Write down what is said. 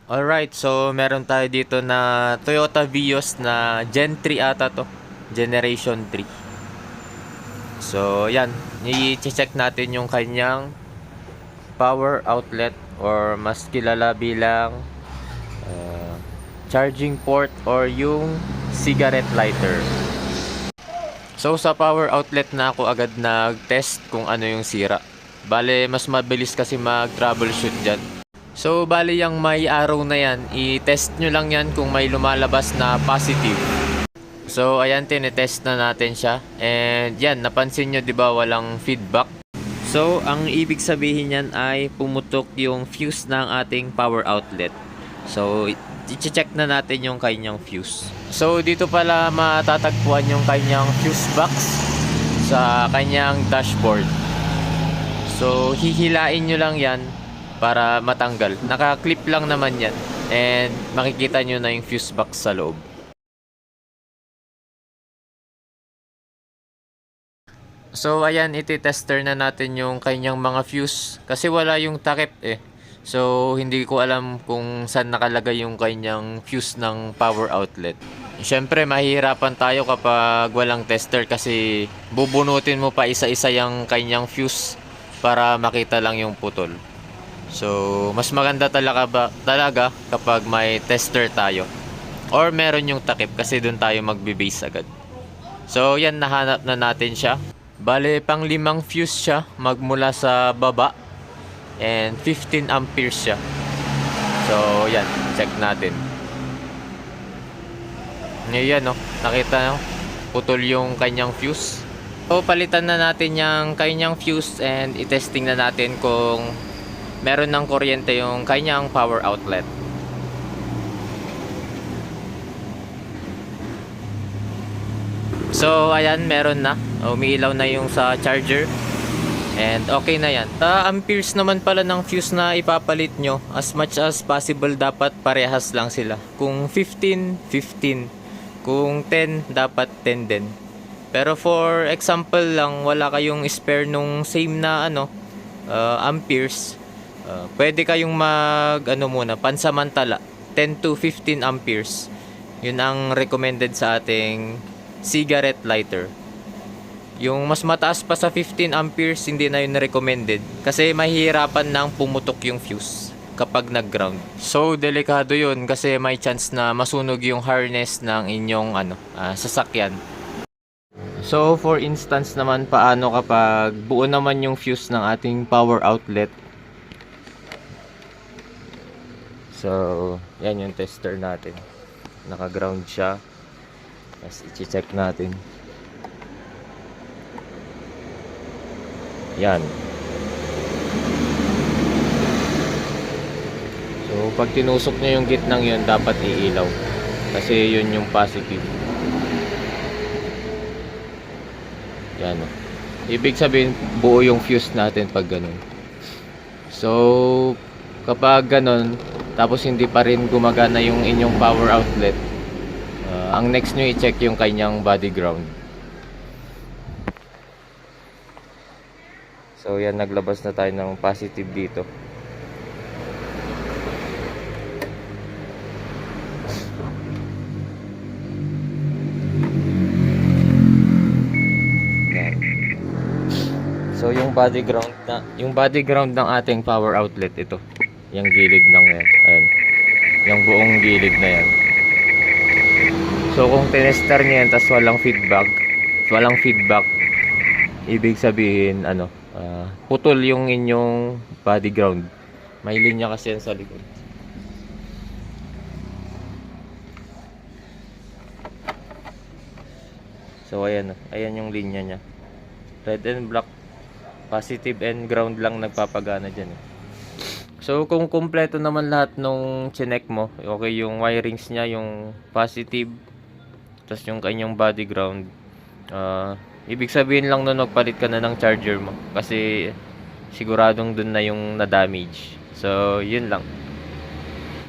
Alright, so meron tayo dito na Toyota Vios na Gen 3 ata to. Generation 3. So, yan. I-check natin yung kanyang power outlet or mas kilala bilang charging port or yung cigarette lighter. So, sa power outlet na ako agad nag-test kung ano yung sira. Bale, mas mabilis kasi mag-troubleshoot dyan. So, bali yung may arrow na yan, i-test nyo lang yan kung may lumalabas na positive. So, ayan, tinetest na natin siya. And yan, napansin nyo, di ba, walang feedback. So, ang ibig sabihin yan ay pumutok yung fuse ng ating power outlet. So, i-check na natin yung kanyang fuse. So, dito pala matatagpuan yung kanyang fuse box sa kanyang dashboard. So, hihilain nyo lang yan para matanggal. Naka-clip lang naman yan. And makikita nyo na yung fuse box sa loob. So, ayan, iti-tester na natin yung kanyang mga fuse. Kasi wala yung takip eh. So, hindi ko alam kung saan nakalagay yung kanyang fuse ng power outlet. Siyempre, mahihirapan tayo kapag walang tester kasi bubunutin mo pa isa-isa yung kanyang fuse para makita lang yung putol. So, mas maganda talaga kapag may tester tayo. Or meron yung takip kasi doon tayo magbe-base agad. So, yan, nahanap na natin siya. Bale, pang 5 fuse siya magmula sa baba. And 15 amperes siya. So, yan, check natin. Ngayon, no, nakita nyo, putol yung kanyang fuse. So, palitan na natin yung kanyang fuse and itesting na natin kung meron ng kuryente yung kanyang power outlet. So, ayan, meron na. Umiilaw na yung sa charger. And okay na yan. Sa amperes naman pala ng fuse na ipapalit nyo, as much as possible dapat parehas lang sila. Kung 15, 15. Kung 10, dapat 10 din. Pero for example lang, wala kayong spare nung same na amperes. Pwede kayong muna, pansamantala. 10 to 15 amperes. Yun ang recommended sa ating cigarette lighter. Yung mas mataas pa sa 15 amperes, hindi na yun recommended. Kasi mahihirapan nang pumutok yung fuse kapag nag-ground. So, delikado yun kasi may chance na masunog yung harness ng inyong sasakyan. So, for instance naman, paano kapag buo naman yung fuse ng ating power outlet. So, yan yung tester natin. Naka-ground siya. Tapos, i-check natin. Yan. So, pag tinusok nyo yung gitnang yun, dapat iilaw. Kasi yun yung positive. Yan o. Ibig sabihin, buo yung fuse natin pag ganun. So, kapag ganun, tapos hindi pa rin gumagana yung inyong power outlet, ang next nyo i-check yung kanyang body ground. So yan, naglabas na tayo ng positive dito. Yan. So yung body ground ng ating power outlet ito. Yung gilid ng yan. Ayan. Yung buong gilid na yan. So kung tinester niyo yan tas walang feedback, ibig sabihin putol yung inyong body ground. May linya kasi yan sa likod. So ayan yung linya nya. Red and black, positive and ground lang nagpapagana dyan eh. So kung kumpleto naman lahat nung chinek mo, okay yung wirings nya, yung positive, tapos yung kanyang body ground, ibig sabihin lang nun magpalit ka na ng charger mo kasi siguradong dun na yung na-damage. So, yun lang.